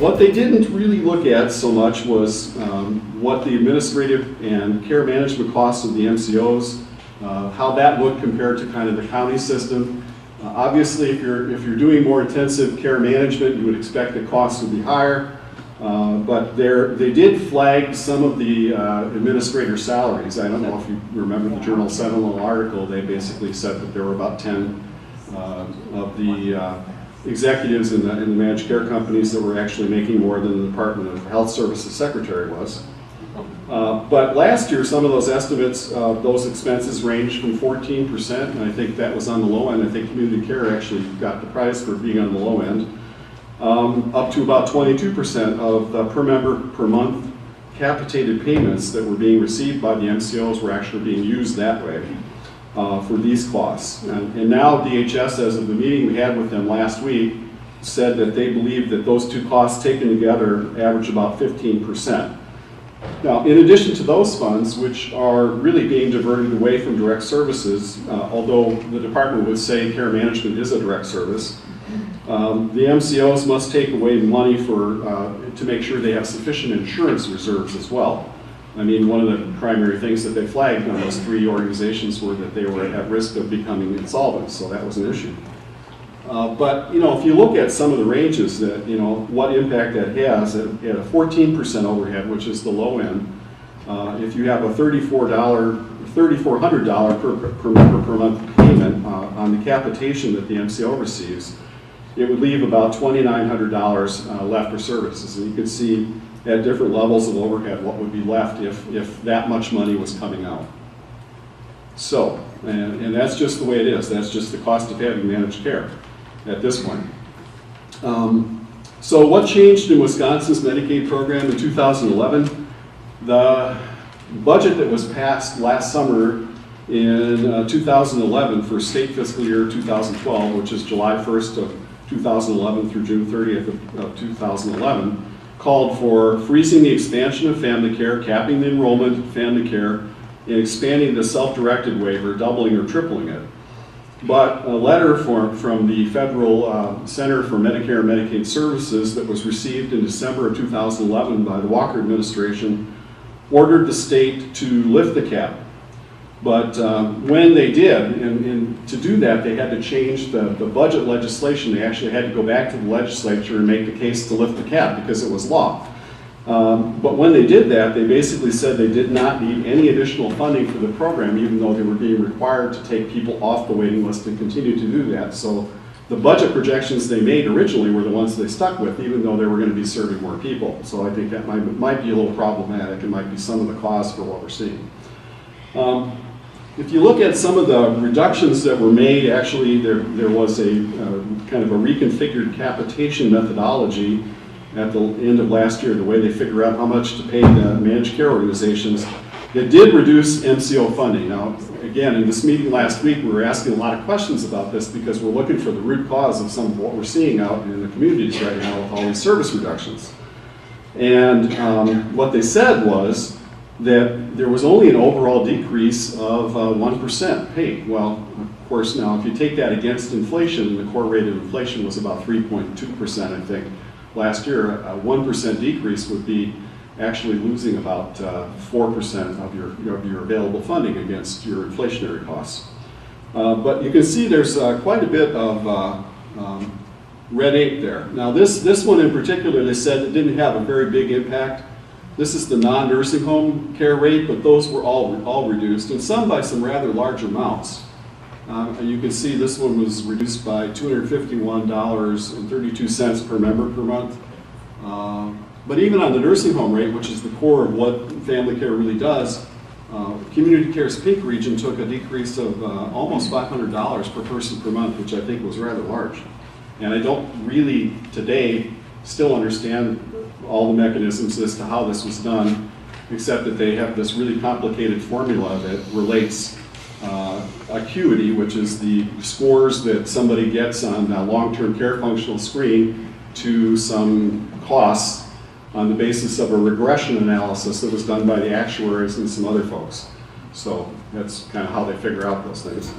What they didn't really look at so much was what the administrative and care management costs of the MCOs, how that looked compared to kind of the county system. Obviously, if you're doing more intensive care management, you would expect the costs would be higher. But they did flag some of the administrator salaries. I don't know if you remember the Journal Sentinel article. They basically said that there were about 10 of the executives in the managed care companies that were actually making more than the Department of Health Services secretary was. But last year, some of those estimates, those expenses ranged from 14%, and I think that was on the low end. I think Community Care actually got the prize for being on the low end, up to about 22% of the per member per month capitated payments that were being received by the MCOs were actually being used that way for these costs. And now DHS, as of the meeting we had with them last week, said that they believe that those two costs taken together average about 15%. Now, in addition to those funds, which are really being diverted away from direct services, although the department would say care management is a direct service, the MCOs must take away money to make sure they have sufficient insurance reserves as well. I mean, one of the primary things that they flagged on those three organizations were that they were at risk of becoming insolvent, so that was an issue. But, you know, if you look at some of the ranges that, you know, what impact that has at a 14% overhead, which is the low end, if you have a $3,400 per member per month payment on the capitation that the MCO receives, it would leave about $2,900 left for services. And you can see at different levels of overhead what would be left if that much money was coming out. So, and that's just the way it is. That's just the cost of having managed care at this point. So what changed in Wisconsin's Medicaid program in 2011? The budget that was passed last summer in 2011 for state fiscal year 2012, which is July 1st of 2011 through June 30th of 2011, called for freezing the expansion of family care, capping the enrollment in family care, and expanding the self-directed waiver, doubling or tripling it. But a letter from the Federal Center for Medicare and Medicaid Services that was received in December of 2011 by the Walker administration ordered the state to lift the cap. But when they did, and to do that, they had to change the budget legislation. They actually had to go back to the legislature and make the case to lift the cap because it was law. But when they did that, they basically said they did not need any additional funding for the program, even though they were being required to take people off the waiting list and continue to do that. So the budget projections they made originally were the ones they stuck with, even though they were going to be serving more people. So I think that might be a little problematic. It might be some of the cause for what we're seeing. If you look at some of the reductions that were made, actually there was a kind of a reconfigured capitation methodology at the end of last year, the way they figure out how much to pay the managed care organizations. It did reduce MCO funding. Now, again, in this meeting last week, we were asking a lot of questions about this because we're looking for the root cause of some of what we're seeing out in the communities right now with all these service reductions. And what they said was that there was only an overall decrease of 1% paid. Well, of course, now if you take that against inflation, the core rate of inflation was about 3.2%, I think. Last year, a 1% decrease would be actually losing about 4% of your available funding against your inflationary costs. But you can see there's quite a bit of red ink there. Now this one in particular, they said it didn't have a very big impact. This is the non-nursing home care rate, but those were all reduced, and some by some rather large amounts. You can see this one was reduced by $251.32 per member per month. But even on the nursing home rate, which is the core of what family care really does, Community Care's Pink region took a decrease of almost $500 per person per month, which I think was rather large. And I don't really today still understand all the mechanisms as to how this was done, except that they have this really complicated formula that relates acuity, which is the scores that somebody gets on a long-term care functional screen, to some costs on the basis of a regression analysis that was done by the actuaries and some other folks. So that's kind of how they figure out those things.